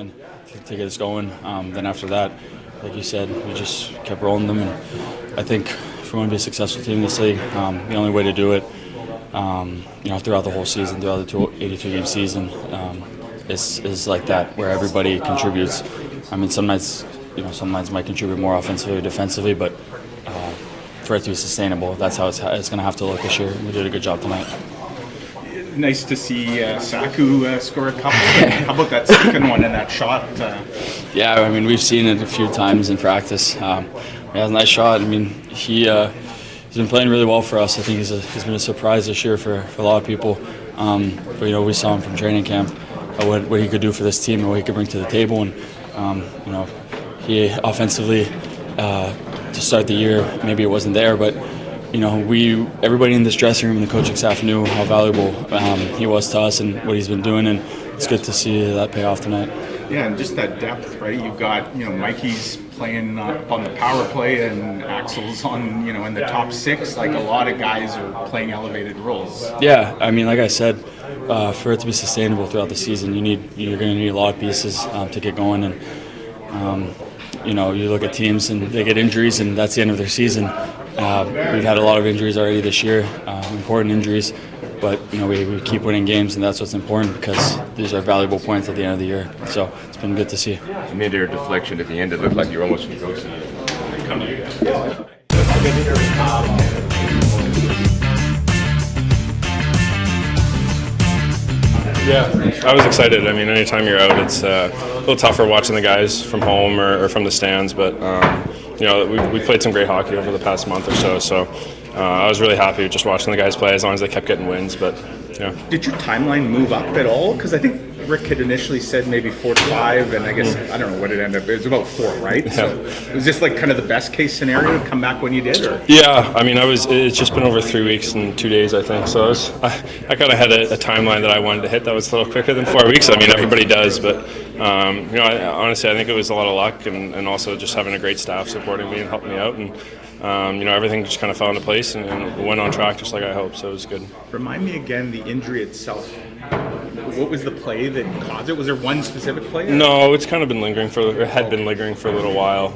line to get us going. Then after that, like you said, we just kept rolling them. And I think if we want to be a successful team in this league, the only way to do it, throughout the whole season, throughout the 82-game season, is like that, where everybody contributes. I mean, some nights might contribute more offensively or defensively, but for it to be sustainable, that's how it's going to have to look this year. We did a good job tonight. Nice to see Saku score a couple. How about that second one and that shot? Yeah, I mean, we've seen it a few times in practice. He has a nice shot. I mean, he's been playing really well for us. I think he's been a surprise this year for a lot of people. But we saw him from training camp, what he could do for this team and what he could bring to the table. And he offensively to start the year, maybe it wasn't there, but everybody in this dressing room and the coaching staff knew how valuable he was to us and what he's been doing, and it's good to see that pay off tonight. Yeah, and just that depth, right? You've got Mikey's playing up on the power play, and Axel's on in the top six. Like, a lot of guys are playing elevated roles. Yeah, I mean, like I said, for it to be sustainable throughout the season, you're going to need a lot of pieces to get going, and you look at teams and they get injuries, and that's the end of their season. We've had a lot of injuries already this year, important injuries, but we keep winning games, and that's what's important, because these are valuable points at the end of the year. So it's been good to see. You made your deflection at the end. It looked like you were almost negotiating. Come to you guys. Yeah, I was excited. I mean, anytime you're out, it's a little tougher watching the guys from home or from the stands, but we played some great hockey over the past month or so, so I was really happy just watching the guys play as long as they kept getting wins. But Did your timeline move up at all? Because I think Rick had initially said maybe 4 to 5, and I guess I don't know what it ended up. It was about 4, right? Yeah. So was this like kind of the best case scenario to come back when you did? Or? Yeah, I mean, it's just been over 3 weeks and 2 days, I think. So I kind of had a timeline that I wanted to hit that was a little quicker than 4 weeks. I mean, everybody does, but honestly, I think it was a lot of luck, and also just having a great staff supporting me and helping me out, and everything just kind of fell into place and went on track just like I hoped. So it was good. Remind me again, the injury itself. What was the play that caused it? Was there one specific play? No, it's kind of been lingering for a little while.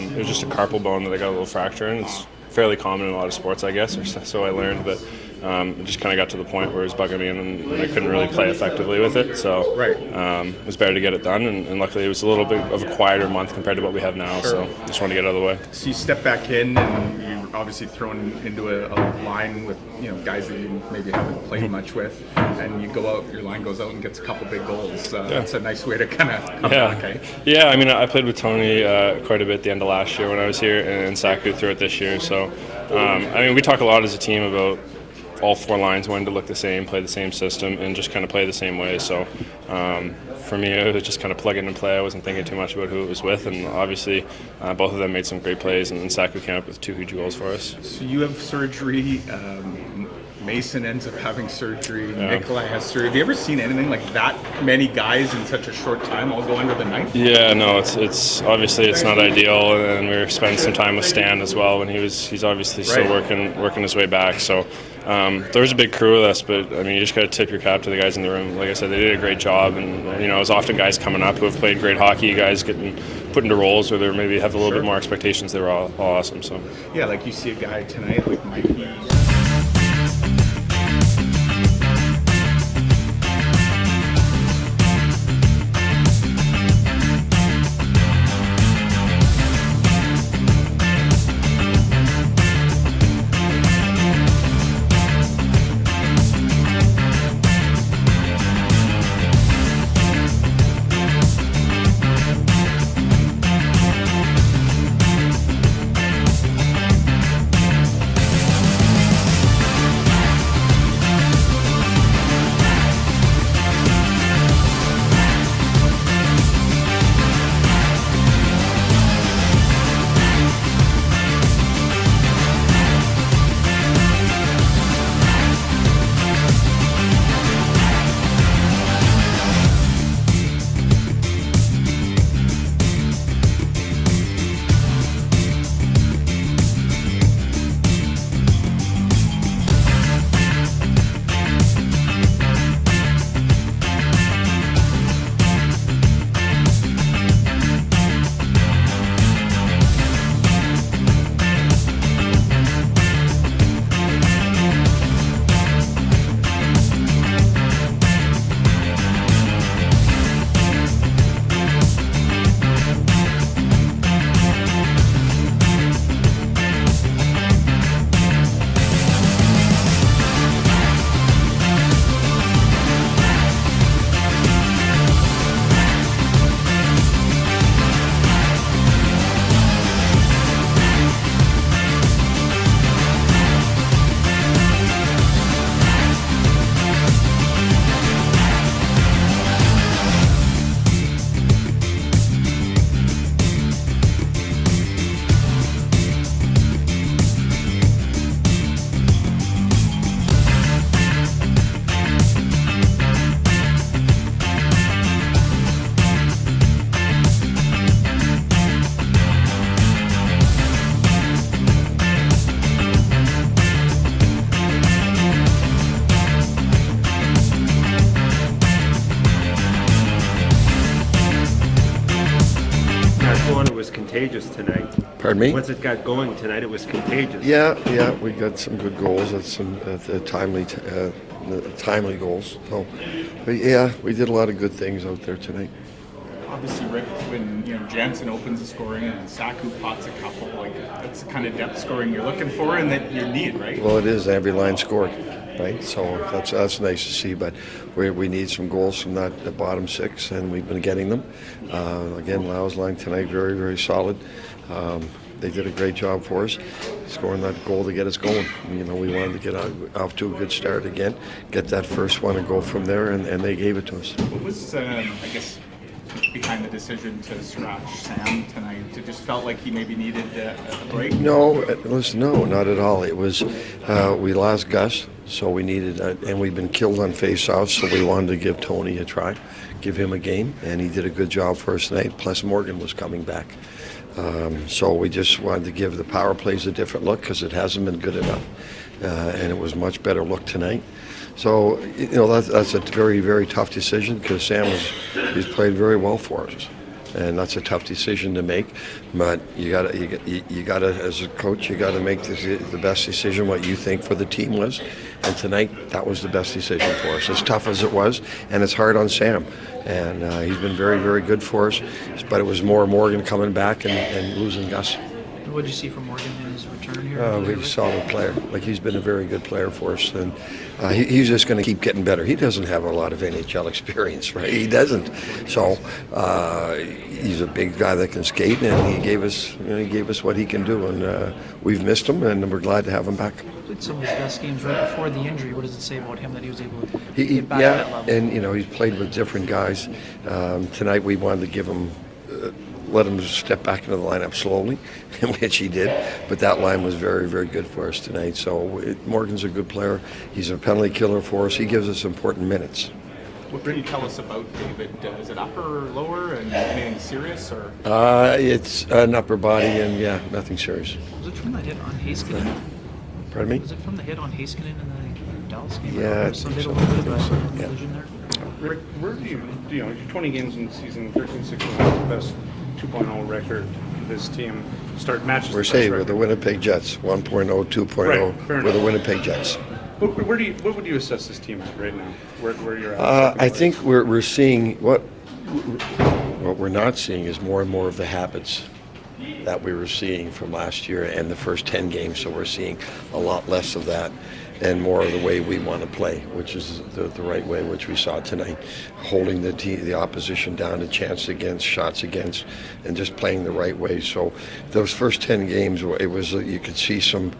It was just a carpal bone that I got a little fracture in. It's fairly common in a lot of sports, I guess, or so I learned. But it just kind of got to the point where it was bugging me, and I couldn't really play effectively with it. So it was better to get it done, and luckily it was a little bit of a quieter month compared to what we have now. Sure. So just wanted to get it out of the way. So you step back in, and you're obviously thrown into a line with guys that you maybe haven't played much with, and you go out. Your line goes out and gets a couple big goals. That's a nice way to kind of come back. Eh? Yeah, I mean, I played with Tony quite a bit at the end of last year when I was here, and Saku through it this year. So I mean, we talk a lot as a team about all 4 lines wanting to look the same, play the same system, and just kind of play the same way. So for me, it was just kind of plug in and play. I wasn't thinking too much about who it was with, and obviously both of them made some great plays, and Saku came up with 2 huge goals for us. So you have surgery. Mason ends up having surgery. Yeah. Nikolai has surgery. Have you ever seen anything like that many guys in such a short time all go under the knife? Yeah, no, it's obviously it's not ideal, and we were spending some time with Stan as well when he's obviously still working his way back. So there was a big crew with us, but I mean, you just got to tip your cap to the guys in the room. Like I said, they did a great job, and it was often guys coming up who have played great hockey, guys getting put into roles where they maybe have a little bit more expectations. They were all awesome. So yeah, like you see a guy tonight like Mikey. contagious tonight. Pardon me? Once it got going tonight, it was contagious. Yeah, we got some good goals. That's some timely goals. So, but yeah, we did a lot of good things out there tonight. Obviously, Rick, when Jansen opens the scoring and Saku pots a couple, like that's the kind of depth scoring you're looking for and that you need, right? Well, it is every line scored, right? So that's nice to see. But we need some goals from the bottom six, and we've been getting them. Again, Lau's line tonight very, very solid. They did a great job for us, scoring that goal to get us going. We wanted to get off to a good start again, get that first one and go from there, and they gave it to us. What was, I guess, behind the decision to scratch Sam tonight? It just felt like he maybe needed a break? No, not at all. It was, we lost Gus, so we needed, and we've been killed on face-offs, so we wanted to give Tony a try, give him a game, and he did a good job for us tonight, plus Morgan was coming back. So we just wanted to give the power plays a different look because it hasn't been good enough, and it was much better look tonight. So that's a very, very tough decision because Sam he's played very well for us, and that's a tough decision to make. But you gotta as a coach, you gotta make the best decision what you think for the team was, and tonight that was the best decision for us. As tough as it was, and it's hard on Sam, and he's been very, very good for us. But it was more Morgan coming back and losing Gus. What did you see from Morgan in his return here? He's a solid player. He's been a very good player for us, and he's just going to keep getting better. He doesn't have a lot of NHL experience, right? He doesn't. So he's a big guy that can skate, and he gave us what he can do, and we've missed him, and we're glad to have him back. Played some of his best games right before the injury. What does it say about him that he was able to get back at that level? And he's played with different guys. Tonight we wanted to give him. Let him step back into the lineup slowly, which he did. But that line was very, very good for us tonight. So Morgan's a good player. He's a penalty killer for us. He gives us important minutes. What can you tell us about David? Is it upper or lower, and anything serious? Or it's an upper body, and nothing serious. Was it from that hit on Heiskanen? Pardon me? Was it from the hit on Heiskanen in the Dallas game? Yeah, I think so. A little bit of a collision there. Rick, where do you 20 games in the season, 13-16, that's the best 2.0 record this team start matches. We're saying we're the Winnipeg Jets, 1.0, 2.0. Right, we're the Winnipeg Jets. What would you assess this team at right now? Where you're at? I think we're seeing what we're not seeing is more and more of the habits that we were seeing from last year and the first 10 games. So we're seeing a lot less of that and more of the way we want to play, which is the right way, which we saw tonight, holding the opposition down to chance against, shots against, and just playing the right way. So those first 10 games, it was you could see some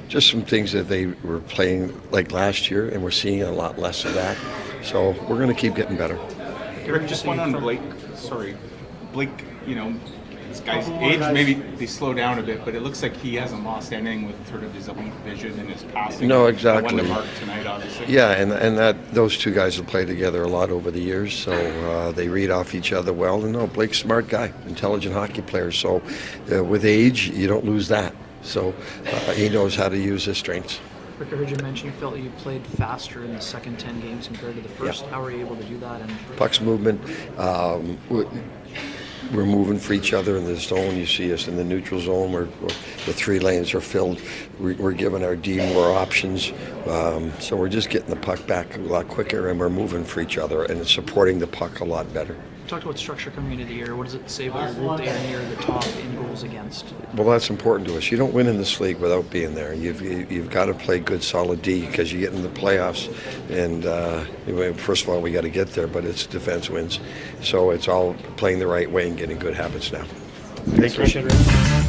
things that they were playing like last year, and we're seeing a lot less of that. So we're going to keep getting better. Rick, just one on Blake. Sorry, Blake. This guy's age, maybe they slow down a bit, but it looks like he hasn't lost anything with sort of his elite vision and his passing. No, exactly. One to mark tonight, obviously. Yeah, and that those two guys have played together a lot over the years, so they read off each other well. And Blake's a smart guy, intelligent hockey player. So with age, you don't lose that. So he knows how to use his strengths. Rick, I heard you mention you felt you played faster in the second 10 games compared to the first. Yeah. How were you able to do that? Puck's movement. We're moving for each other in the zone. You see us in the neutral zone where the 3 lanes are filled. We're giving our D more options. So we're just getting the puck back a lot quicker, and we're moving for each other, and it's supporting the puck a lot better. You talked about structure coming into the year. What does it say about your group that you're near the top in goals against? Well, that's important to us. You don't win in this league without being there. You've got to play good, solid D because you get in the playoffs. And first of all, we got to get there, but it's defense wins. So it's all playing the right way and getting good habits now. Thank you.